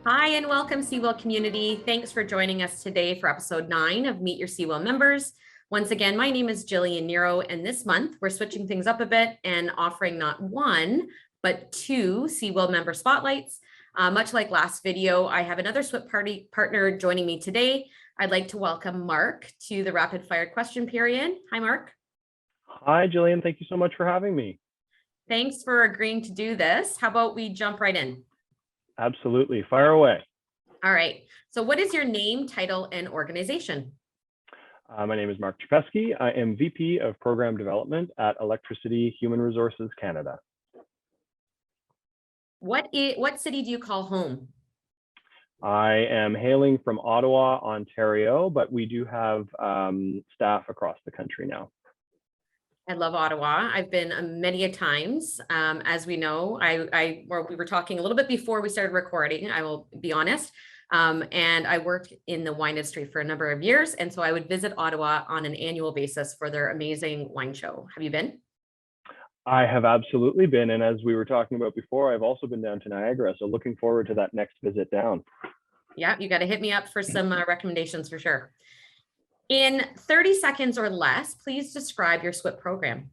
Hi and welcome CEWIL community. Thanks for joining us today for episode 9 of Meet Your CEWIL members. Once again, my name is Jillian Nero, and this month we're switching things up a bit and offering not one, but 2 CEWIL member spotlights. Much like last video, I have another Swip partner joining me today. I'd like to welcome Mark to the rapid fire question period. Hi, Mark. Hi, Jillian. Thank you so much for having me. Thanks for agreeing to do this. How about we jump right in? Absolutely. Fire away. All right. So what is your name, title, and organization? My name is Mark Chapeskie. I am VP of Program Development at Electricity Human Resources Canada. What city do you call home? I am hailing from Ottawa, Ontario, but we do have staff across the country now. I love Ottawa. I've been many a times. As we know, we were talking a little bit before we started recording, I will be honest. And I worked in the wine industry for a number of years. And so I would visit Ottawa on an annual basis for their amazing wine show. Have you been? I have absolutely been. And as we were talking about before, I've also been down to Niagara. So looking forward to that next visit down. Yeah, you got to hit me up for some recommendations for sure. In 30 seconds or less, please describe your SWIP program.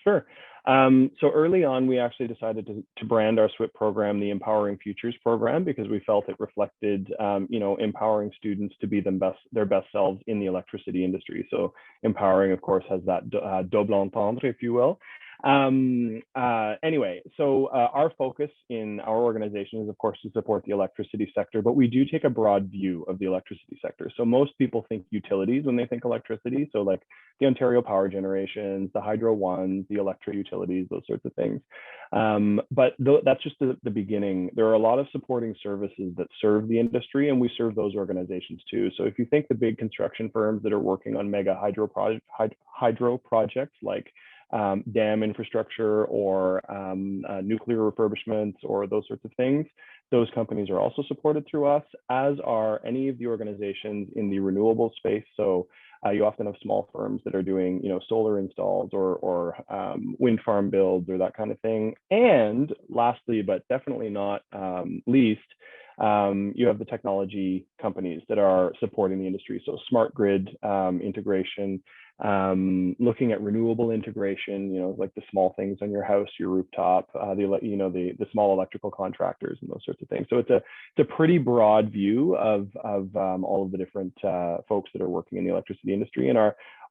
Sure. So early on, we actually decided to brand our SWIP program the Empowering Futures program because we felt it reflected, empowering students to be their best selves in the electricity industry. So empowering, of course, has that double entendre, if you will. Anyway, so our focus in our organization is, of course, to support the electricity sector, but we do take a broad view of the electricity sector. So most people think utilities when they think electricity. So like the Ontario Power Generations, the Hydro Ones, the electric utilities, those sorts of things. But that's just the beginning. There are a lot of supporting services that serve the industry, and we serve those organizations too. So if you think the big construction firms that are working on mega hydro projects like dam infrastructure or nuclear refurbishments or those sorts of things, those companies are also supported through us, as are any of the organizations in the renewable space. So you often have small firms that are doing, solar installs or wind farm builds or that kind of thing. And lastly, but definitely not least, you have the technology companies that are supporting the industry. So smart grid integration, looking at renewable integration, like the small things on your house, your rooftop, the small electrical contractors and those sorts of things. So it's a pretty broad view of all of the different folks that are working in the electricity industry, and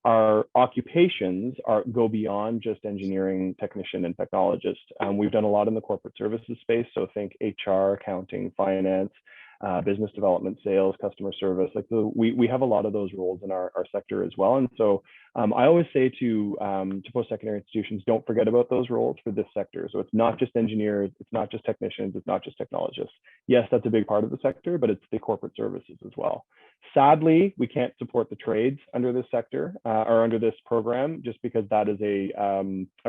our occupations go beyond just engineering technician and technologist. We've done a lot in the corporate services space. So think HR, accounting, finance, business development, sales, customer service. Like we have a lot of those roles in our sector as well. And so I always say to post-secondary institutions, don't forget about those roles for this sector. So it's not just engineers, it's not just technicians, it's not just technologists. Yes, that's a big part of the sector, but it's the corporate services as well. Sadly, we can't support the trades under this sector or under this program, just because that is a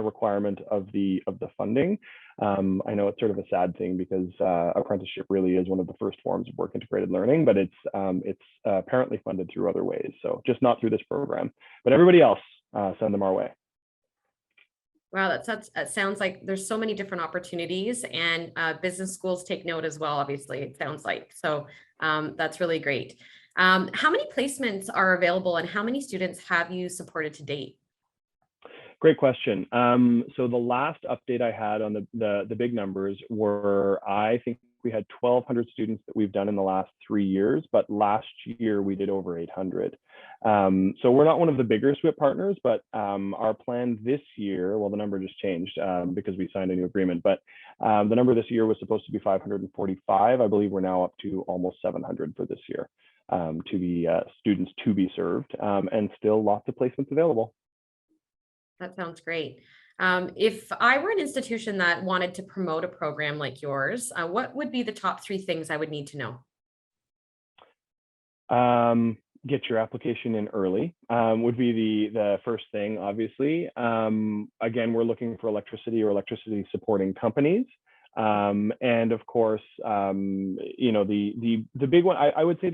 requirement of the funding. I know it's sort of a sad thing because apprenticeship really is one of the first forms of work integrated learning, but it's apparently funded through other ways. So just not through this program, but everybody else, send them our way. Wow, that sounds like there's so many different opportunities, and business schools take note as well, obviously, it sounds like. So that's really great. How many placements are available and how many students have you supported to date? Great question. So the last update I had on the big numbers were, I think we had 1,200 students that we've done in the last 3 years, but last year we did over 800. So we're not one of the bigger SWIP partners, but our plan this year, well, the number just changed because we signed a new agreement, but the number this year was supposed to be 545. I believe we're now up to almost 700 for this year to be students to be served, and still lots of placements available. That sounds great. If I were an institution that wanted to promote a program like yours, what would be the top 3 things I would need to know? Get your application in early would be the first thing, obviously. Again, we're looking for electricity or electricity supporting companies. And of course, the big one, I would say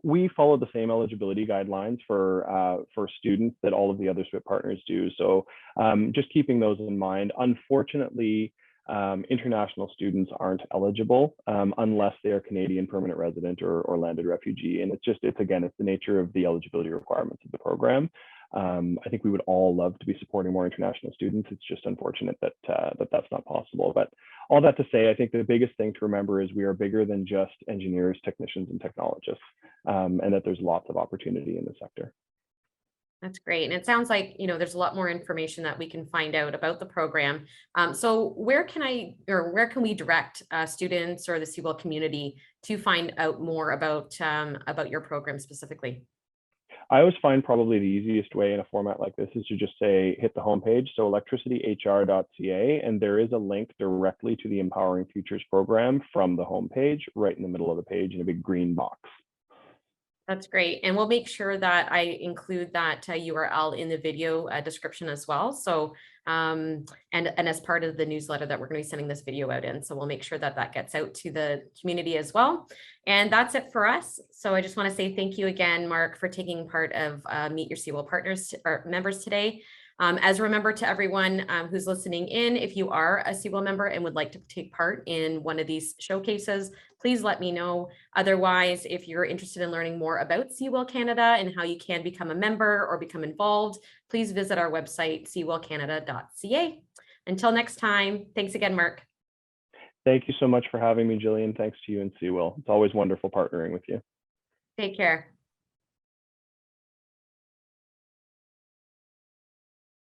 we follow the same eligibility guidelines for students that all of the other SWIP partners do. So just keeping those in mind. Unfortunately, international students aren't eligible unless they are Canadian permanent resident or landed refugee. And it's again, it's the nature of the eligibility requirements of the program. I think we would all love to be supporting more international students. It's just unfortunate that that's not possible. But all that to say, I think the biggest thing to remember is we are bigger than just engineers, technicians, and technologists, and that there's lots of opportunity in the sector. That's great. And it sounds like, there's a lot more information that we can find out about the program. So where can we direct students or the CEWIL community to find out more about your program specifically? I always find probably the easiest way in a format like this is to just say, hit the homepage. So electricityhr.ca, and there is a link directly to the Empowering Futures program from the homepage, right in the middle of the page in a big green box. That's great. And we'll make sure that I include that URL in the video description as well. So, and as part of the newsletter that we're going to be sending this video out in. So we'll make sure that gets out to the community as well. And that's it for us. So I just want to say thank you again, Mark, for taking part of Meet Your CEWIL partners or members today. As a reminder to everyone who's listening in, if you are a CEWIL member and would like to take part in one of these showcases, please let me know. Otherwise, if you're interested in learning more about CEWIL Canada and how you can become a member or become involved, please visit our website, cewilcanada.ca. Until next time, thanks again, Mark. Thank you so much for having me, Jillian. Thanks to you and CEWIL. It's always wonderful partnering with you. Take care.